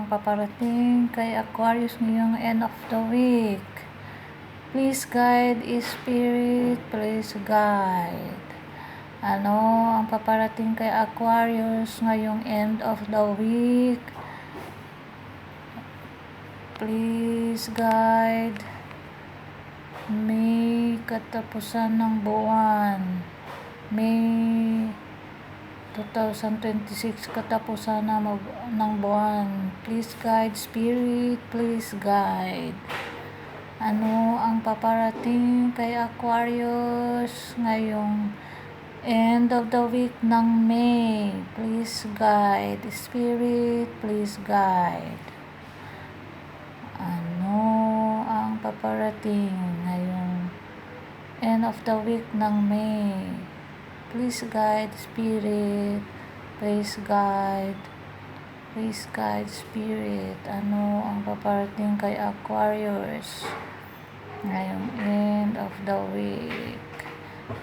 ang paparating kay Aquarius ngayong end of the week? Please guide, Spirit, please guide. Ano ang paparating kay Aquarius ngayong end of the week? Please guide. May katapusan ng buwan. May 2026 katapusan ng buwan. Please guide, Spirit, please guide. Ano ang paparating kay Aquarius ngayong end of the week ng May? Please guide, Spirit, please guide. Ano ang paparating ngayong end of the week ng May? Please guide, Spirit. Please guide. Please guide, Spirit. Ano ang paparating kay Aquarius ngayong end of the week?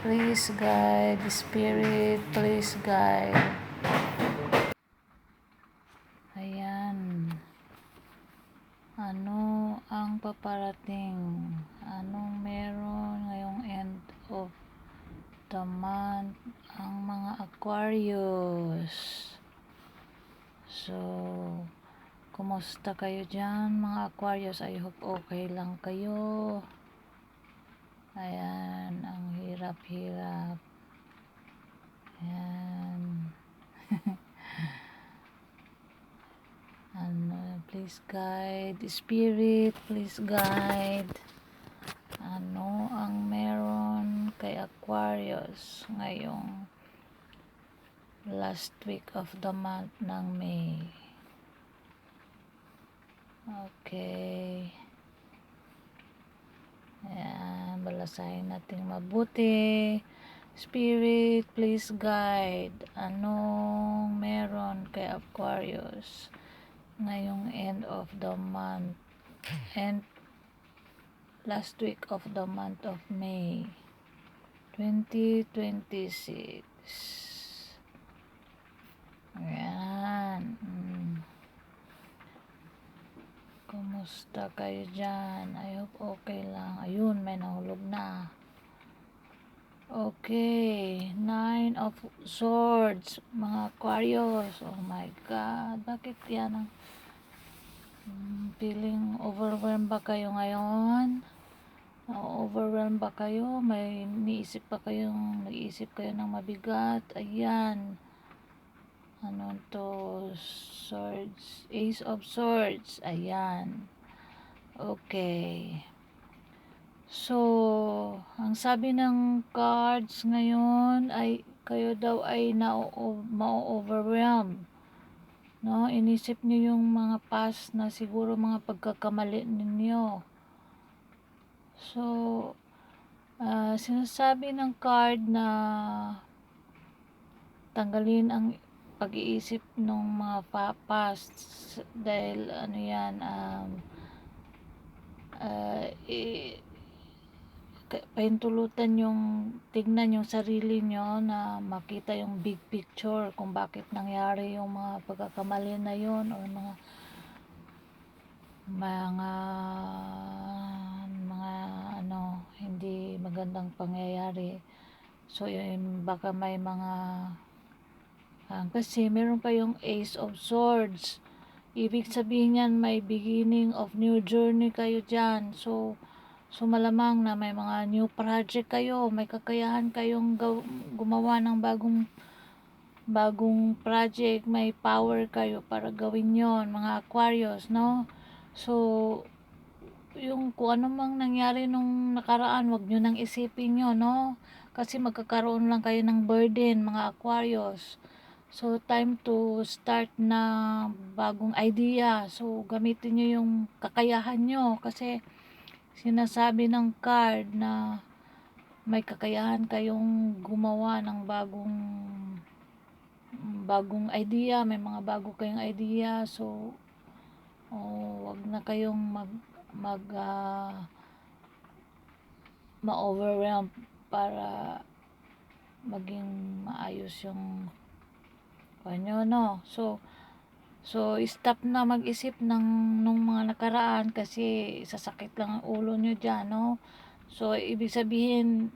Please guide, Spirit. Please guide. Ayan. Ano ang paparating? Anong meron ngayong end of the month ang mga Aquarius? So, kumusta kayo dyan mga Aquarius? I hope okay lang kayo. Ayan, ang hirap-hirap. Ayan. Please guide, Spirit, please guide. Ano ang meron kay Aquarius ngayong last week of the month ng May? Okay. Ayan, balasahin natin mabuti. Spirit, please guide. Anong meron kay Aquarius ngayong end of the month and last week of the month of May 2026? Ayan. Kumusta kayo dyan? I hope okay lang. Ayun, may nahulog na. Okay. 9 of Swords. Mga Aquarius. Oh my God. Bakit yan ang feeling overwhelmed ba kayo ngayon? Overwhelmed ba kayo? May nag-iisip kayo ng mabigat? Ayan. Ano to? Swords. Ace of Swords. Ayan. Okay. So, ang sabi ng cards ngayon ay kayo daw ay ma-overwhelm. No? Inisip niyo yung mga past na siguro mga pagkakamali ninyo. So, sinasabi ng card na tanggalin ang pag-iisip ng mga past dahil ano yan pahintulutan yung tignan yung sarili nyo na makita yung big picture kung bakit nangyari yung mga pagkakamali na yun o mga ano hindi magandang pangyayari. So yun, baka may mga kasi meron kayong Ace of Swords. Ibig sabihin yan, may beginning of new journey kayo dyan. So malamang na may mga new project kayo. May kakayahan kayong gumawa ng bagong project. May power kayo para gawin yon mga Aquarius, no? So, yung kung ano mang nangyari nung nakaraan, wag nyo nang isipin nyo, no? Kasi magkakaroon lang kayo ng burden, mga Aquarius. So, time to start na bagong idea. So, gamitin nyo yung kakayahan nyo. Kasi, sinasabi ng card na may kakayahan kayong gumawa ng bagong idea. May mga bago kayong idea. So, wag na kayong ma-overwhelm para maging maayos yung no? So, So, stop na mag-isip nung mga nakaraan kasi sasakit lang ang ulo nyo dyan, no? So, ibig sabihin,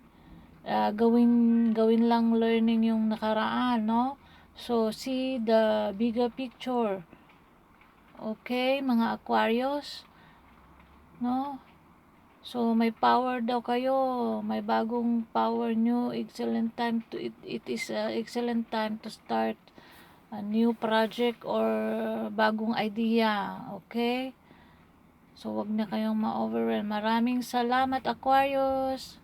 gawin lang learning yung nakaraan, no? So, see the bigger picture. Okay, mga Aquarius, no? So, may power daw kayo. May bagong power nyo. Excellent time to, it is a excellent time to start a new project or bagong idea. Okay? So, wag na kayong ma-overwhelm. Maraming salamat, Aquarius!